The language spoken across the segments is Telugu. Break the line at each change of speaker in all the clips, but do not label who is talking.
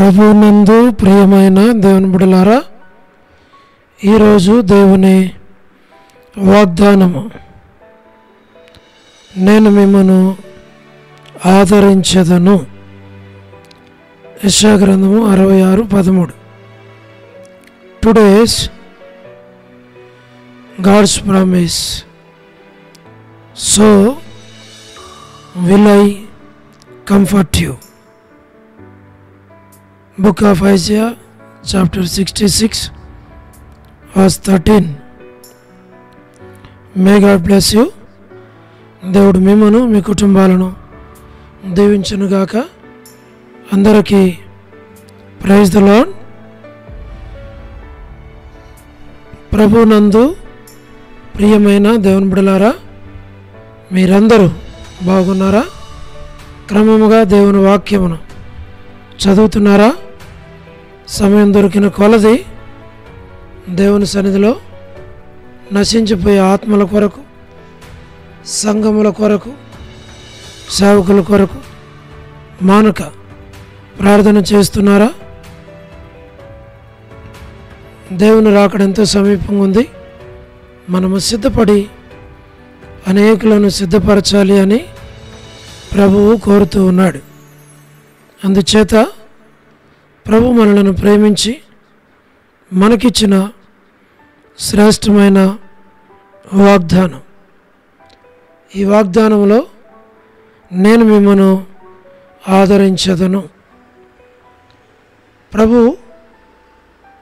ప్రభునందు ప్రియమైన దేవుని బిడ్డలారా, ఈరోజు దేవుని వాగ్దానము, నేను మిమ్మను ఆదరించెదను. యెషయా గ్రంథము 66:13. Today's God's promise, so will I comfort you. Book of Isaiah chapter 66 verse 13. May God bless you. దేవుడు మిమ్మను మీ కుటుంబాలను దీవించునుగాక. అందరికీ ప్రైజ్ ది లార్డ్. ప్రభునందు ప్రియమైన దేవుని బిడ్డలారా, మీరందరూ బాగున్నారా? క్రమముగా దేవుని వాక్యమును చదువుతున్నారా? సమయం దొరికిన కొలది దేవుని సన్నిధిలో నశించిపోయే ఆత్మల కొరకు, సంఘముల కొరకు, సేవకుల కొరకు మానక ప్రార్థన చేస్తున్నారా? దేవుని రాకడ ఎంతో సమీపంగా ఉంది. మనము సిద్ధపడి అనేకులను సిద్ధపరచాలి అని ప్రభువు కోరుతూ ఉన్నాడు. అందుచేత ప్రభు మనలను ప్రేమించి మనకిచ్చిన శ్రేష్టమైన వాగ్దానం, ఈ వాగ్దానంలో నేను మిమ్మను ఆదరించెదను. ప్రభు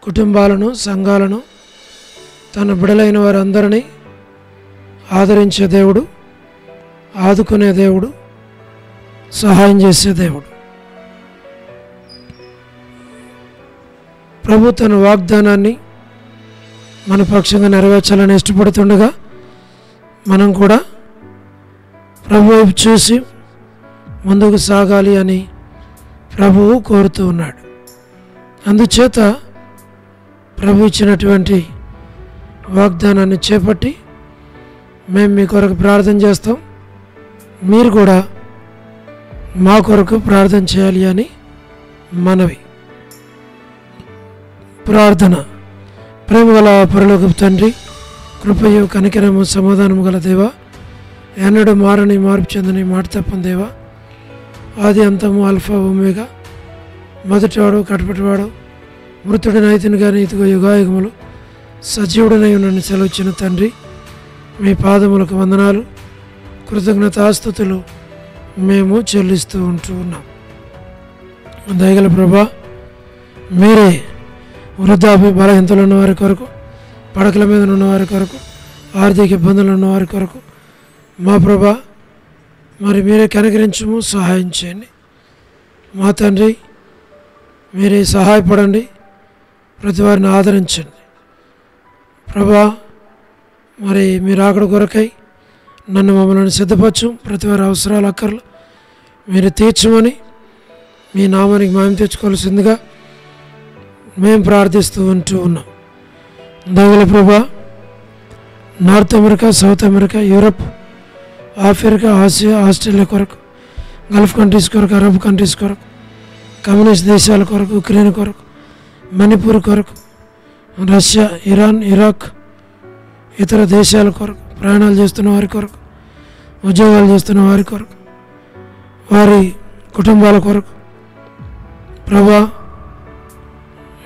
కుటుంబాలను, సంఘాలను, తన బిడలైన వారందరినీ ఆదరించే దేవుడు, ఆదుకునే దేవుడు, సహాయం చేసే దేవుడు. ప్రభు తన వాగ్దానాన్ని మన పక్షంగా నెరవేర్చాలని ఇష్టపడుతుండగా మనం కూడా ప్రభు వైపు చూసి ముందుకు సాగాలి అని ప్రభువు కోరుతూ ఉన్నాడు. అందుచేత ప్రభు ఇచ్చినటువంటి వాగ్దానాన్ని చేపట్టి మేము మీ కొరకు ప్రార్థన చేస్తాం. మీరు కూడా మా కొరకు ప్రార్థన చేయాలి అని మనవి. ప్రార్థన. ప్రేమ గల పరలోకపు తండ్రి, కృపయు కనికరము సమాధానము గల దేవా, ఎన్నడూ మారని మార్పు చెందని మాట తప్పని దేవా, ఆది అంతము అల్ఫా ఒమేగా, మొదటివాడు కడపటివాడు, మృతుడైన అయితేను కానీ ఇదిగో యుగాయుగములు సజీవుడనై ఉన్నని సెలవుచ్చిన తండ్రి, మీ పాదములకు వందనాలు, కృతజ్ఞతాస్తుతులు మేము చెల్లిస్తూ ఉంటూ ఉన్నాం. దయగల ప్రభా, మీరే వృద్ధాప్య బలహీనతలు ఉన్నవారి కొరకు, పడకల మీద ఉన్నవారి కొరకు, ఆర్థిక ఇబ్బందులు ఉన్నవారి కొరకు మా ప్రభా మరి మీరే కనికరించము, సహాయం చేయండి. మా తండ్రి, మీరే సహాయపడండి, ప్రతి వారిని ఆదరించండి ప్రభా. మరి మీరు అక్కడ కొరకై నన్ను మమ్మల్ని సిద్ధపరచు, ప్రతి వారి అవసరాలు అక్కర్లు మీరు తీర్చమని మీ నామానికి మేము తెచ్చుకోవాల్సిందిగా మేము ప్రార్థిస్తూ ఉంటూ ఉన్నాం. దయగల ప్రభా, north America, south America, Europe, Africa, Asia, Australia కొరకు, గల్ఫ్ కంట్రీస్ కొరకు, అరబ్ కంట్రీస్ కొరకు, కమ్యూనిస్ట్ దేశాల కొరకు, ఉక్రెయిన్ కొరకు, మణిపూర్ కొరకు, రష్యా, ఇరాన్, ఇరాక్, ఇతర దేశాల కొరకు, ప్రయాణాలు చేస్తున్న వారి కొరకు, ఉద్యోగాలు చేస్తున్న వారి కొరకు, వారి కుటుంబాల కొరకు ప్రభా,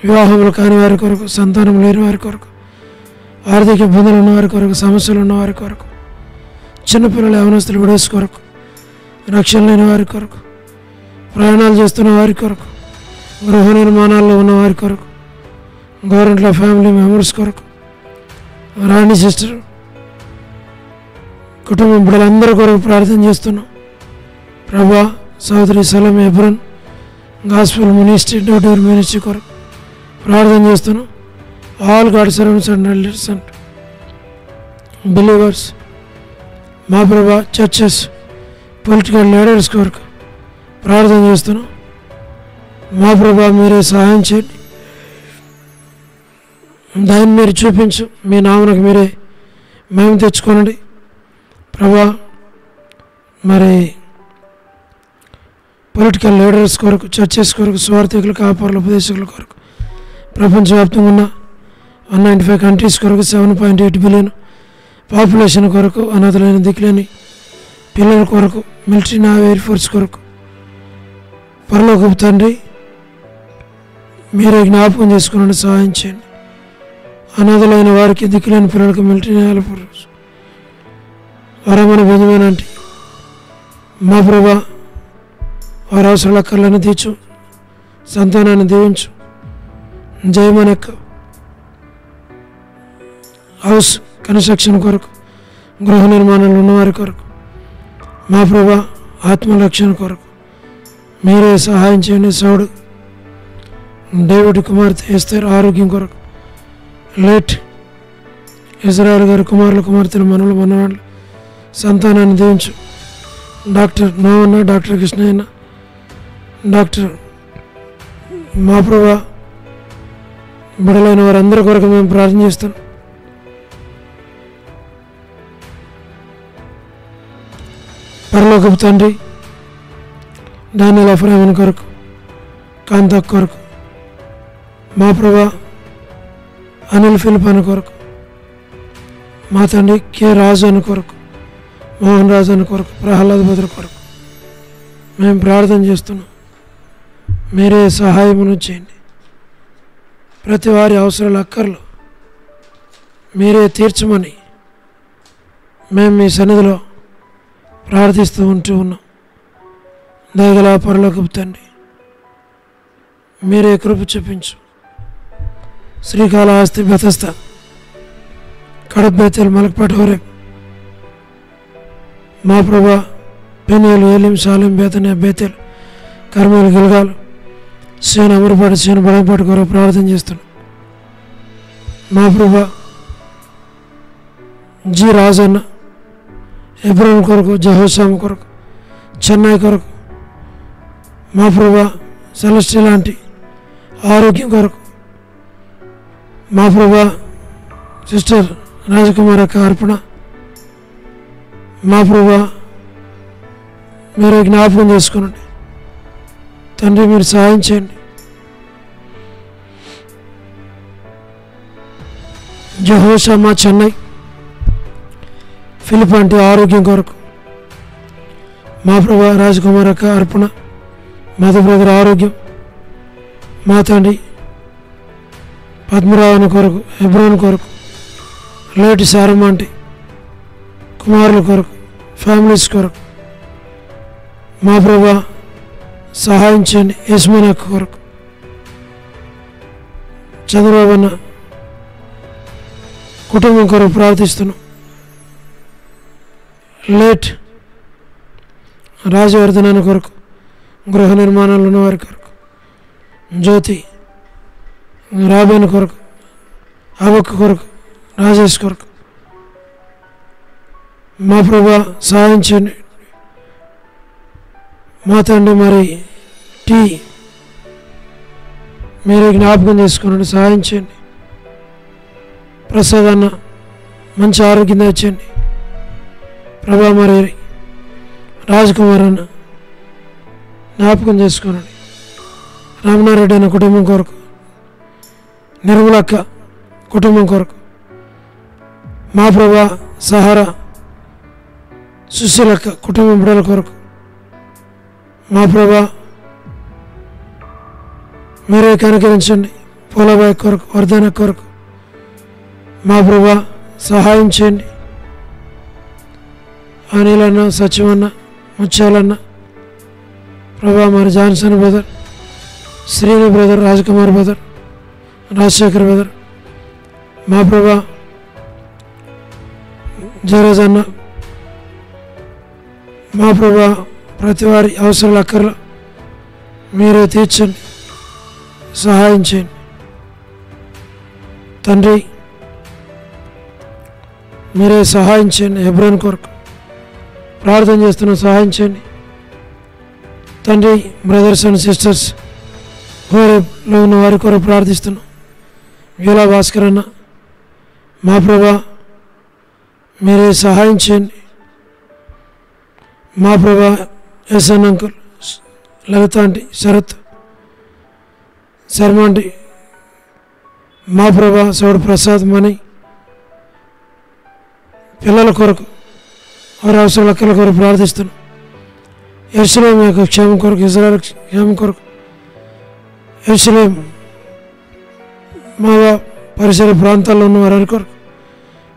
వివాహములు కాని వారి కొరకు, సంతానం లేని వారి కొరకు, ఆర్థిక ఇబ్బందులు ఉన్నవారి కొరకు, సమస్యలు ఉన్నవారి కొరకు, చిన్నపిల్లల యవనస్తులు విడేసి కొరకు, రక్షణ లేని వారి కొరకు, ప్రయాణాలు చేస్తున్న వారి కొరకు, గృహ నిర్మాణాల్లో ఉన్న వారి కొరకు, గవర్నమెంట్ ఫ్యామిలీ మెంబర్స్ కొరకు, రాణి సిస్టర్ కుటుంబం బిడ్డలందరి కొరకు ప్రార్థన చేస్తున్నాం ప్రభా. సోదరి సలం ఎబ్రన్ గాస్పెల్ మినిస్ట్రీ, డోర్ మినిస్ట్రీ కొరకు ప్రార్థన చేస్తున్నాం. All God servants and elders and believers మా ప్రభా, చర్చెస్, పొలిటికల్ లీడర్స్ కొరకు ప్రార్థన చేస్తున్నాం మా ప్రభా. మీరే సహాయం చేయండి, దాన్ని మీరు చూపించు, మీ నామనకు మీరే మేము తెచ్చుకోనండి ప్రభా. మరి పొలిటికల్ లీడర్స్ కొరకు, చర్చెస్ కొరకు, స్వార్థికులు, కాపరుల, ఉపదేశకుల కొరకు, ప్రపంచవ్యాప్తంగా ఉన్న 195 కంట్రీస్ కొరకు, 7.8 బిలియన్ పాపులేషన్ కొరకు, అనాథలైన దిక్కులేని పిల్లల కొరకు, మిలిటరీ, నావీ, ఎయిర్ ఫోర్స్ కొరకు పరలోకపు తండ్రి మీరే జ్ఞాపకం చేసుకుని సహాయం చేయండి. అనాథలైన వారికి, దిక్కులేని పిల్లలకు, మిలిటరీ, నావీ ఫోర్స్, వరమైన బెంజమిన్ అంటే మా ప్రభా వారి అవసరాల అక్కర్లను తీర్చు, సంతానాన్ని దీవించు. జయమనక్క హౌస్ కన్స్ట్రక్షన్ కొరకు, గృహ నిర్మాణంలో ఉన్నవారి కొరకు, మా ప్రభా ఆత్మరక్షణ కొరకు మీరే సహాయం చేయండి. సౌడు డేవిడ్ కుమార్తె ఎస్తేర్ ఆరోగ్యం కొరకు, లేట్ ఇజ్రాయెల్ గారి కుమారుల, కుమార్తెలు, మనవలు, మనవాళ్ళు సంతానాన్ని దీవించు. డాక్టర్ నోవన్న, డాక్టర్ కృష్ణయ్యన్న, డాక్టర్ మా ప్రభా బిడలైన వారందరి కొరకు మేము ప్రార్థన చేస్తాం. పరలోకపు తండ్రి డానియల్ ఎఫ్రాయిం కొరకు, కాంతక్ కొరకు, మా ప్రభా అనిల్ ఫిలిప్ అని కొరకు, మా తండ్రి కె రాజు అని కొరకు, మోహన్ రాజు అని కొరకు, ప్రహ్లాద్ భద్ర కొరకు మేము ప్రార్థన చేస్తున్నాం. మీరే సహాయమును చేయండి. ప్రతి వారి అవసరాల అక్కర్లు మీరే తీర్చమని మేము మీ సన్నిధిలో ప్రార్థిస్తూ ఉన్నాం. దయగల పరలోకపు తండ్రి మీరే కృప చూపించు. శ్రీకాళహస్తి, బెతస్త, కడప, బేతేల్, మలక్పేట, హోరేబ్, మా ప్రభా పెనియలు, ఏలిం, సాలిం, బేతనియా, బేతేల్, కర్మేలు, గిల్గాలు, సేన, అమరపాటి, సేన, బడంపాటి కొరకు ప్రార్థన చేస్తున్నాం. మా ప్రభా జి రాజన్న హెబ్రోన్ కొరకు, జహోషాము కొరకు, చెన్నై కొరకు, మా ప్రభా సెలస్టి లాంటి ఆరోగ్యం కొరకు, మా ప్రభా సిస్టర్ రాజకుమార్ యొక్క అర్పణ, మా ప్రభా మీరు జ్ఞాపకం చేసుకునండి. తండ్రి మీరు సహాయం చేయండి. జహోషామా చెన్నై, ఫిలిప్ అంటే ఆరోగ్యం కొరకు, మా ప్రభా రాజకుమార్ యొక్క అర్పణ, మధు బ్రదర్ ఆరోగ్యం, మా తండ్రి పద్మరావణ కొరకు, హెబ్రోన్ కొరకు, లేటి సారమ్మ అంటే కుమారుల కొరకు, ఫ్యామిలీస్ కొరకు మా ప్రభా సహాయం చేయండి. యస్మిన్ అక్క కొరకు, చంద్రబాబు అన్న కుటుంబం కొరకు ప్రార్థిస్తున్నాం. లేట్ రాజవర్ధనాన్ని కొరకు, గృహ నిర్మాణాలు ఉన్నవారి కొరకు, జ్యోతి రాబేన్ కొరకు, అవక్క కొరకు, రాజేష్ కొరకు మా ప్రభా సహాయం చేయండి. మా తండ్రి మరి టీ మీరే జ్ఞాపకం చేసుకున్నాడు, సహాయం చేయండి. ప్రసాద్ అన్న మంచి ఆరోగ్యం తెచ్చండి ప్రభా. మరి రాజ్కుమార్ అన్న జ్ఞాపకం చేసుకున్నాడు. రామనారెడ్డి అన్న కుటుంబం కొరకు, నిర్మలక్క కుటుంబం కొరకు, మా ప్రభా సహారా సుశీలక్క కుటుంబం బిడ్డల కొరకు, మా ప్రభా మీరే కనుకరించండి. పోలబాయ్ కొరకు, వర్ధన కొరకు మా ప్రభా సహాయం చేయండి. అనిలన్న, సచివన్న, ముత్యాలన్న ప్రభా, మరి Johnson brother, Srini brother, Rajkumar brother, Rajasekhar brother మా ప్రభా, జయరాజ్ అన్న మా ప్రభా ప్రతి వారి అవసరాల అక్కర్లు మీరే తీర్చండి, సహాయం చేయండి. తండ్రి మీరే సహాయం చేయండి. హెబ్రోన్ కొరకు ప్రార్థన చేస్తున్న సహాయం చేయండి. తండ్రి బ్రదర్స్ అండ్ సిస్టర్స్ హోరేబ్లో ఉన్న వారి కొరకు ప్రార్థిస్తున్నాం. వీలా భాస్కర్ అన్న మా ప్రభా మీరే సహాయం చేయండి. మా ప్రభా ఎస్ఎన్ అంకుల్, లలిత ఆంటీ, శరత్, శర్మ ఆంటీ, మా ప్రభా సౌడు ప్రసాద్, మణి, పిల్లల కొరకు వారి అవసరం లెక్కల కొరకు ప్రార్థిస్తున్నాం. యెరూషలేం యొక్క క్షేమం కొరకు, ఇజ్రాయెల్ క్షేమం కొరకు, యెరూషలేం మా పరిసర ప్రాంతాల్లో ఉన్న వారి కొరకు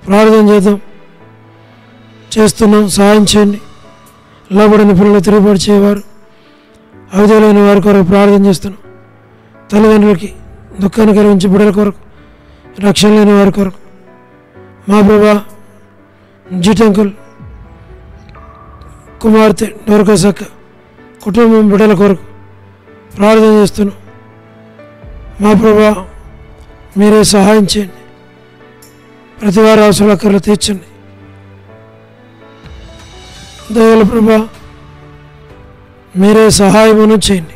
ప్రార్థన చేస్తున్నాం. సహాయం చేయండి. లోబడిన పిల్లలు తిరుగుబాటు చేయవారు, అవిధులైన వారి కొరకు ప్రార్థన చేస్తున్నాం. తల్లిదండ్రులకి దుఃఖాన్ని కలిగించి బిడ్డల కొరకు, రక్షణ లేని వారి కొరకు, మా ప్రభా జీటంకుల్ కుమార్తె డోర్కసక్క కుటుంబం బిడ్డల కొరకు ప్రార్థన చేస్తున్నాం. మా ప్రభా మీరే సహాయం చేయండి. ప్రతి వారి అవసరాలు తీర్చండి. దయగల ప్రభా మీరే సహాయమును చేయండి.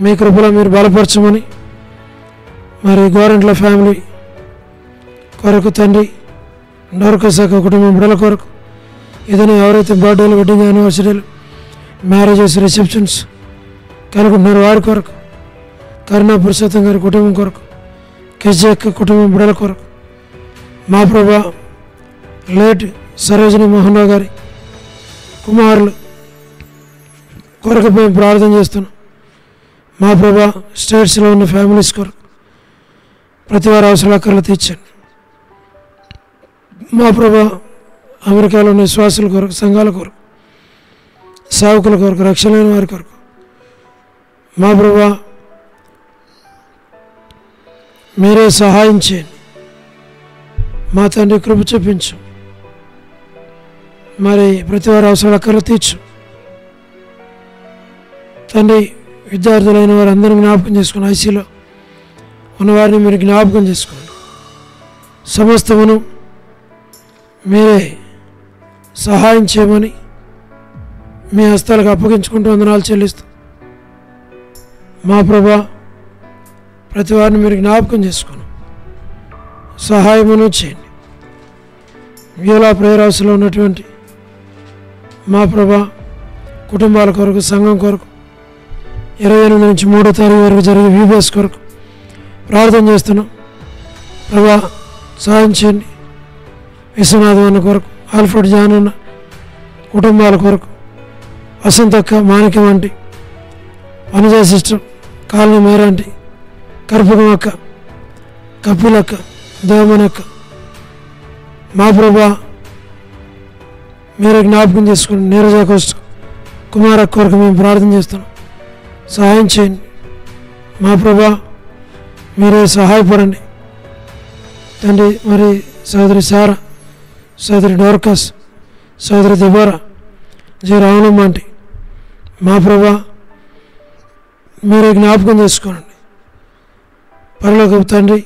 మీ కృపలో మీరు బలపరచమని మరి గోరంట్ల ఫ్యామిలీ కొరకు తండ్రి, డోర్కసక్క కుటుంబం బిడ్డల కొరకు, ఏదైనా ఎవరైతే బర్త్డేలు, వెడ్డింగ్ యానివర్సరీలు, మ్యారేజెస్, రిసెప్షన్స్ కనుకుంటున్నారో వారి కొరకు, కరుణా పురుషోత్తం గారి కుటుంబం కొరకు, కెజక్క కుటుంబం బిడ్డల కొరకు, మా ప్రభా లేట్ సరోజిని మోహన్ రావు గారి కుమారులు కొరకు మేము ప్రార్థన చేస్తున్నాం. మా ప్రభా స్టేట్స్లో ఉన్న ఫ్యామిలీస్ కొరకు ప్రతి వారి అవసరాలు తీర్చండి. మా ప్రభా అమెరికాలో ఉన్న విశ్వాసుల కొరకు, సంఘాల కొరకు, సేవకుల కొరకు, రక్షణ లేని వారి కొరకు, మా ప్రభా మీరే సహాయం చేయండి. మా తండ్రి కృప చూపించు. మరి ప్రతి వారి అవసరాలు తీర్చు తండ్రి. విద్యార్థులైన వారు అందరూ జ్ఞాపకం చేసుకోండి. ఐసీలో ఉన్నవారిని మీరు జ్ఞాపకం చేసుకోండి. సమస్తమును మీరే సహాయం చేయమని మీ హస్తాలకు అప్పగించుకుంటూ వందనాలు చెల్లిస్తూ, మా ప్రభా ప్రతి వారిని మీరు జ్ఞాపకం చేసుకోండి, సహాయమును చేయండి. వ్యూలా ప్రేయర్ హౌస్లో ఉన్నటువంటి మా ప్రభా కుటుంబాల కొరకు, సంఘం కొరకు, 28 నుంచి 3వ తారీఖు వరకు జరిగే వీబీఎస్ కొరకు ప్రార్థన చేస్తున్నాం. ప్రభా సహాయం చేయండి. విశ్వనాథం అన్న కొరకు, ఆల్ఫ్రెడ్ జాన్ అన్న కుటుంబాల కొరకు, వసంతక్క, మాణిక్యం వంటి, వనజ సిస్టర్, కాలనీ మేరాంటి, కర్పూరం అక్క, కపిలక్క, దేవమనక్క, మా ప్రభా మీరే జ్ఞాపకం చేసుకోండి. నీరజ కోస్ట్ కుమారక్క కొరకు మేము ప్రార్థన చేస్తున్నాం. సహాయం చేయండి. మా ప్రభా మీరే సహాయపడండి తండ్రి. మరి సోదరి సారా, సోదరి డోర్కస్, సోదరి దెబోరా, జే రావణమ్మ ఆంటీ, మా ప్రభా మీరే జ్ఞాపకం చేసుకోండి. పరలోకపు తండ్రి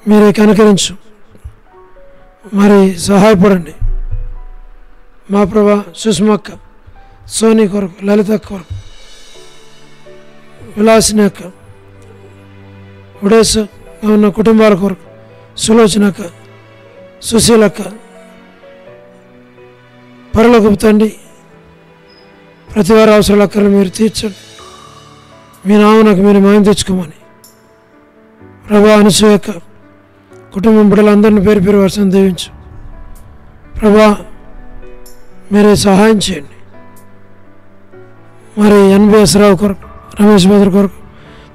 మీరే కనికరించు, మరి సహాయపడండి. మా ప్రభా సుష్మక్క, సోనీ కొరకు, లలిత కొరకు, విలాసిని అక్క, ఉడేసు ఉన్న కుటుంబాల కొరకు, సులోచనక్క, సుశీలక్క, పరలోకపు తండ్రి ప్రతి వారి అవసరాలు మీరు తీర్చండి. మీ నామనకు మీరు మహిమ తెచ్చుకోమని ప్రభా అనసూయక్క కుటుంబం బిడ్డలందరినీ పేరు పేరు వర్షం దీవించు. ప్రభా మీరే సహాయం చేయండి. మరి ఎన్బిఎస్ రావు కొరకు, రమేష్ భద్ర కొరకు,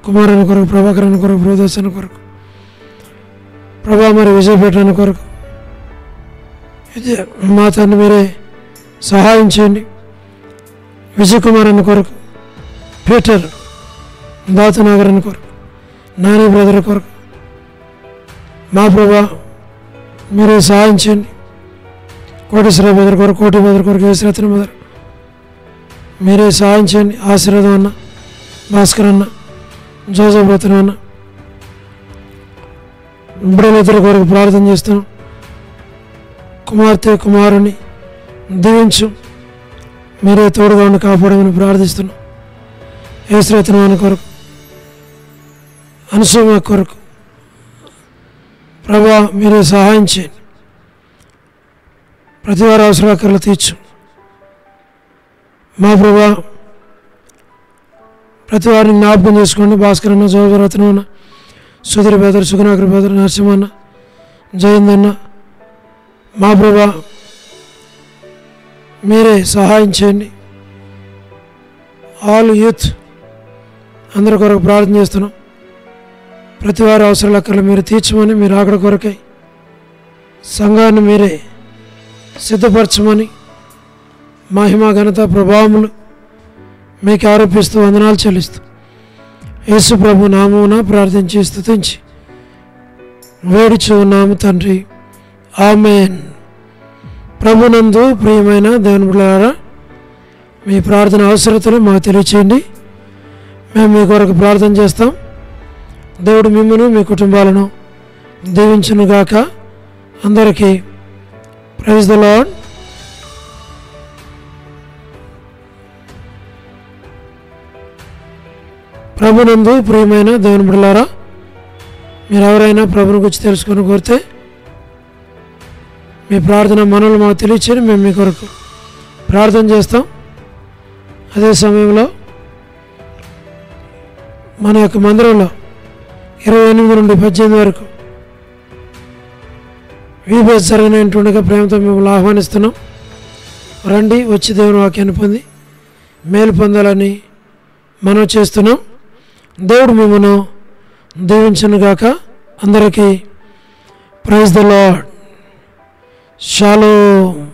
కుమారన్ కొరకు, ప్రభాకరన్ కొరకు, ప్రభుదర్శన్ కొరకు, ప్రభా మరి విజయపేటన్ కొరకు, మా తండ్రి మీరే సహాయం చేయండి. విజయ్ కుమార్ అన్న కొరకు, పీటర్ దాతనగరన్ కొరకు, నాని బ్రదర్ కొరకు, మా ప్రభా మీరే సహాయం చేయండి. కోటేశ్వర బ్రదర్ కొరకు, కోటి బ్రదర్ కొరకు, యేసురత్న బ్రదర్ మీరే సహాయం చేయండి. ఆశీర్వాదం అన్న, భాస్కర్ అన్న, జోజఫ్ రత్నం అన్న బిడ్డలిద్దరి కొరకు ప్రార్థన చేస్తున్నాం. కుమార్తె కుమారుని దీవించు, మీరే తోడుగా ఉండి కాపాడమని ప్రార్థిస్తున్నాం. యేసురత్నం కొరకు, అనుసూయ కొరకు ప్రభా మీరే సహాయం చేయండి. ప్రతి వారి అవసరాలు తీర్చు. మా ప్రభా ప్రతి వారిని జ్ఞాపకం చేసుకోండి. భాస్కర్ అన్న, జోగరత్నం అన్న, సుధీర్ బెదర్, సుగుణాకర్ బెదర్, నరసింహన్న, జయందన్న, మా ప్రభా మీరే సహాయం చేయండి. ఆల్ యూత్ అందరి కొరకు ప్రార్థన చేస్తున్నాం. ప్రతి వారి అవసరాల అక్కర్లు మీరు తీర్చమని, మీరు ఆకడ కొరకై సంఘాన్ని మీరే సిద్ధపరచమని, మహిమ ఘనత ప్రభావములు మీకు ఆరోపిస్తూ వందనాలు చెల్లిస్తూ యేసు ప్రభు నామమున ప్రార్థించి స్తుతించి వేడుచు ఉన్నాము తండ్రి, ఆమేన్. ప్రభునందు ప్రియమైన దేవుని బిడ్డలారా, మీ ప్రార్థన అవసరతలు మాకు తెలియచేయండి. మేము మీ కొరకు ప్రార్థన చేస్తాం. దేవుడు మిమ్మల్ని మీ కుటుంబాలను దీవించునుగాక. అందరికీ ప్రైజ్ ద లార్డ్. ప్రభునందు ప్రియమైన దేవుని బిడ్డలారా, మీరు ఎవరైనా ప్రభుని గురించి తెలుసుకొని కోరితే మీ ప్రార్థన మనల్ని మాకు తెలియచేయండి. మేము మీ కొరకు ప్రార్థన చేస్తాం. అదే సమయంలో మన యొక్క మందిరంలో 28 నుండి 18 వరకు వీబీఎస్ జరగనంటుండగా ప్రేమతో మిమ్మల్ని ఆహ్వానిస్తున్నాం. రండి, వచ్చి దేవుని వాక్యాన్ని పొంది మేలు పొందాలని మనం చేస్తున్నాం. దేవుడు మిమ్మల్ని దీవించునుగాక. అందరికీ ప్రైజ్ ద లార్డ్. షాలోమ్.